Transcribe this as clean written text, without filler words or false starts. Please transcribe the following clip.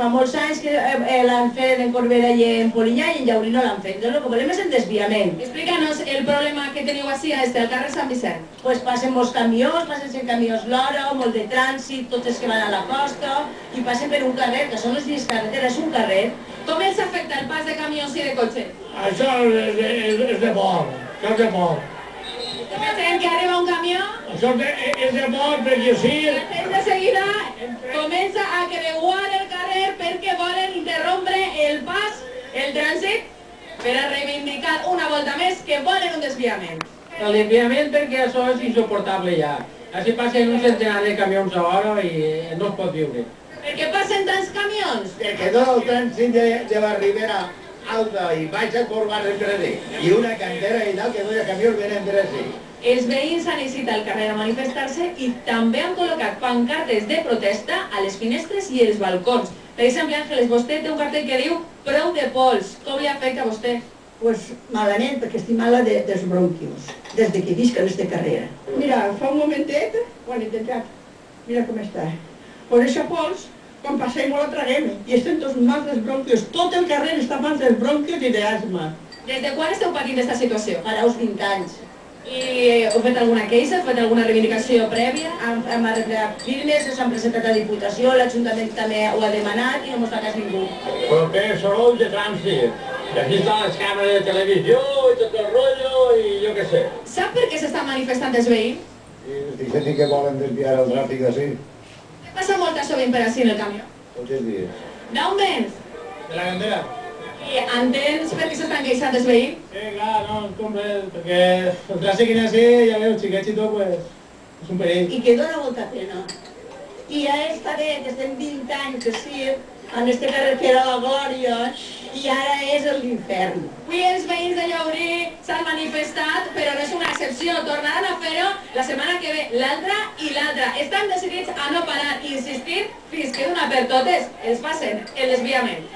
fa molts anys que l'han fet en Corbera i en Polinyà i en Llaurí no l'han fet. Entonces, el que volem és el desviament. Explícanos el problema que teniu així al carrer Sant Vicent. Pues passen molts camions, passen 100 camions l'hora, molt de trànsit, tots els que van a la costa, i passen per un carrer, que són les vies carreteres, és un carrer. Com els afecta el pas de camions i de cotxes? Això és de por, això és de por. Pensem que arriba un camió, Això és de por perquè sí... la gent de seguida comença a creuar el carrer perquè volen interrompre el pas, el trànsit, per a reivindicar una volta més que volen un desviament. El desviament perquè això és insuportable ja. Així passen un centenar de camions a hora i no es pot viure. Per què passen tants camions? Perquè tot el trànsit de la Ribera Alta i baixa corbar entre ells. I una cantera i tal que dos camions venen entre ells. Els veïns han eixit al carrer a manifestar-se i també han col·locat pancartes de protesta a les finestres i els balcons. Per exemple, Àngeles, vostè té un cartell que diu prou de pols. Com li afecta a vostè? Pues malament, perquè estic mala dels bronquios, des que visc en esta carrera. Mira, fa un momentet, quan he entrat, mira com està. Por això pols, quan passem molt la traguem, i estem tots mals dels bronquios. Tot el carrer està mal dels bronquios i d'asma. Des de quan esteu patint d'aquesta situació? Farà uns 20 anys. I heu fet alguna queixa? Heu fet alguna reivindicació prèvia? Hem arreglat firmes, s'han presentat a Diputació, l'Ajuntament també ho ha demanat i no mos fa cas ningú. Però té soroll de trànsit. I aquí estan les càmeres de televisió i tot el rotllo i jo què sé. Sap per què s'estan manifestant els veïns? I dicen que volen desviar el tràfic així, Què passa molt sovint per així en el camió? tots els dies. D'on vens? De la cantera? I entens per què s'estan queixant els veïns? Sí, clar, no, compres, perquè el trànsit que així, ja veus, xiquets i tot, pues, és un perill. I que dona molta pena. I ja està bé, que estem 20 anys així, en este carrer que era la glòria, i ara és l'infern. Avui els veïns de Llaurí s'han manifestat, però no és una excepció. Tornaran a fer-ho la setmana que ve, l'altra i l'altra. Estan decidits a no parar i insistir fins que d'una per totes els passen el desviament.